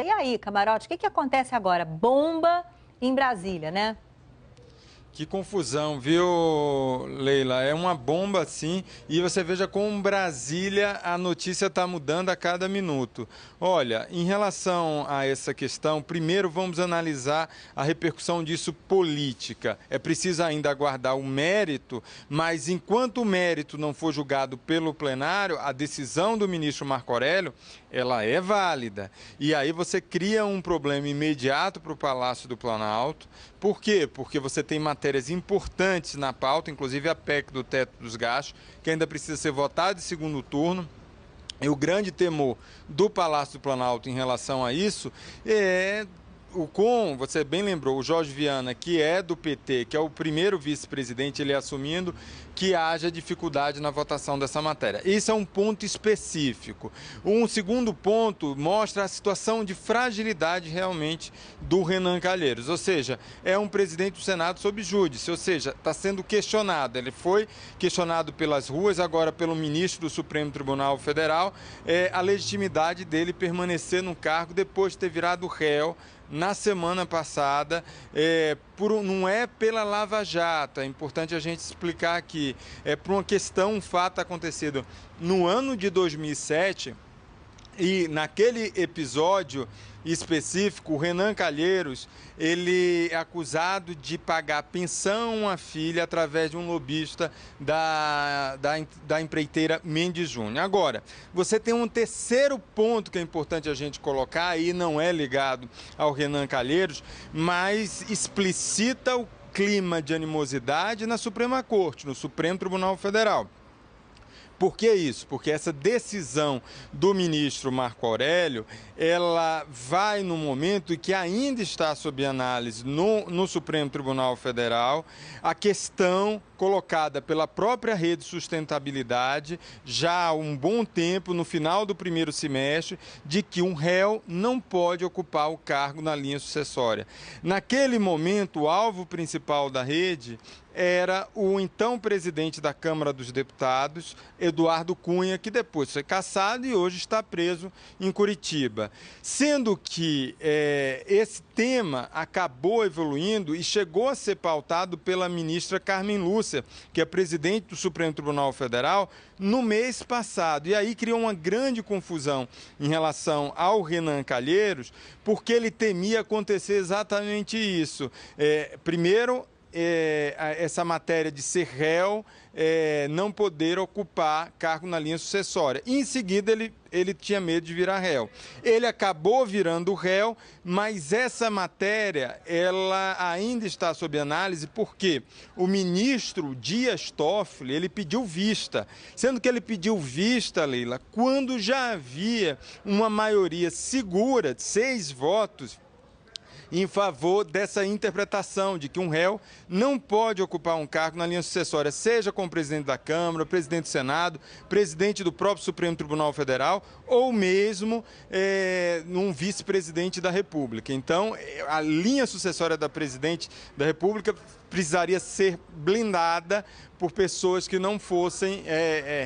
E aí, Camarote, o que acontece agora? Bomba em Brasília, né? Que confusão, viu, Leila? É uma bomba, sim. E você veja como Brasília a notícia está mudando a cada minuto. Olha, em relação a essa questão, primeiro vamos analisar a repercussão disso política. É preciso ainda aguardar o mérito, mas enquanto o mérito não for julgado pelo plenário, a decisão do ministro Marco Aurélio, ela é válida. E aí você cria um problema imediato para o Palácio do Planalto. Por quê? Porque você tem matérias importantes na pauta, inclusive a PEC do teto dos gastos, que ainda precisa ser votada em segundo turno. E o grande temor do Palácio do Planalto em relação a isso é você bem lembrou, o Jorge Viana, que é do PT, que é o primeiro vice-presidente, ele assumindo que haja dificuldade na votação dessa matéria. Esse é um ponto específico. Um segundo ponto mostra a situação de fragilidade realmente do Renan Calheiros, ou seja, é um presidente do Senado sob júdice, ou seja, está sendo questionado. Ele foi questionado pelas ruas, agora pelo ministro do Supremo Tribunal Federal, a legitimidade dele permanecer no cargo depois de ter virado réu na semana passada, não é pela Lava Jato, é importante a gente explicar aqui, é por uma questão, um fato acontecido no ano de 2007, e naquele episódio específico, o Renan Calheiros, ele é acusado de pagar pensão à filha através de um lobista da empreiteira Mendes Júnior. Agora, você tem um terceiro ponto que é importante a gente colocar, e não é ligado ao Renan Calheiros, mas explicita o clima de animosidade na Suprema Corte, no Supremo Tribunal Federal. Por que isso? Porque essa decisão do ministro Marco Aurélio, ela vai no momento em que ainda está sob análise no Supremo Tribunal Federal a questão colocada pela própria Rede Sustentabilidade já há um bom tempo, no final do primeiro semestre, de que um réu não pode ocupar o cargo na linha sucessória. Naquele momento, o alvo principal da rede era o então presidente da Câmara dos Deputados, Eduardo Cunha, que depois foi cassado e hoje está preso em Curitiba. Sendo que esse tema acabou evoluindo e chegou a ser pautado pela ministra Carmen Lúcia, que é presidente do Supremo Tribunal Federal, no mês passado. E aí criou uma grande confusão em relação ao Renan Calheiros, porque ele temia acontecer exatamente isso. Primeiro, essa matéria de ser réu, não poder ocupar cargo na linha sucessória. E, em seguida, ele tinha medo de virar réu. Ele acabou virando réu, mas essa matéria ela ainda está sob análise porque o ministro Dias Toffoli, ele pediu vista, sendo que ele pediu vista, Leila, quando já havia uma maioria segura de 6 votos em favor dessa interpretação de que um réu não pode ocupar um cargo na linha sucessória, seja como presidente da Câmara, presidente do Senado, presidente do próprio Supremo Tribunal Federal ou mesmo um vice-presidente da República. Então, a linha sucessória da presidente da República precisaria ser blindada por pessoas que não fossem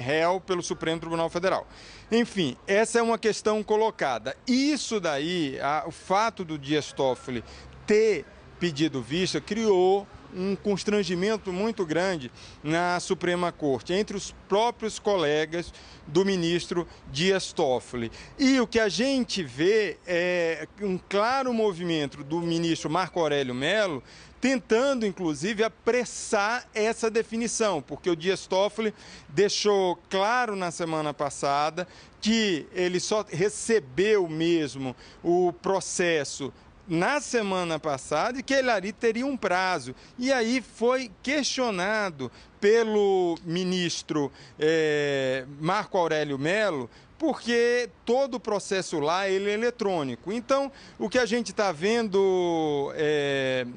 réu pelo Supremo Tribunal Federal. Enfim, essa é uma questão colocada. Isso daí, o fato do Dias Toffoli ter pedido vista, criou um constrangimento muito grande na Suprema Corte, entre os próprios colegas do ministro Dias Toffoli. E o que a gente vê é um claro movimento do ministro Marco Aurélio Mello, tentando, inclusive, apressar essa definição, porque o Dias Toffoli deixou claro na semana passada que ele só recebeu mesmo o processo na semana passada e que ele ali teria um prazo. E aí foi questionado pelo ministro Marco Aurélio Mello, porque todo o processo lá ele é eletrônico. Então, o que a gente está vendo,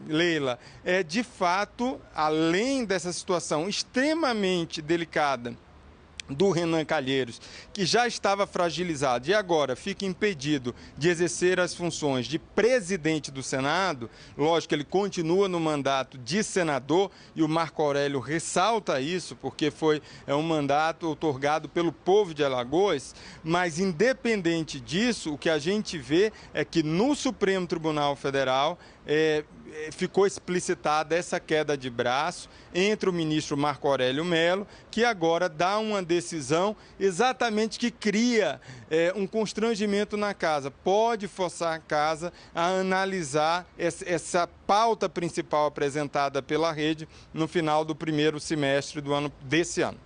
Leila, é de fato, além dessa situação extremamente delicada do Renan Calheiros, que já estava fragilizado e agora fica impedido de exercer as funções de presidente do Senado, lógico que ele continua no mandato de senador e o Marco Aurélio ressalta isso porque é um mandato outorgado pelo povo de Alagoas, mas independente disso, o que a gente vê é que no Supremo Tribunal Federal ficou explicitada essa queda de braço entre o ministro Marco Aurélio Mello, que agora dá uma decisão exatamente que cria um constrangimento na casa, pode forçar a casa a analisar essa pauta principal apresentada pela rede no final do primeiro semestre desse ano.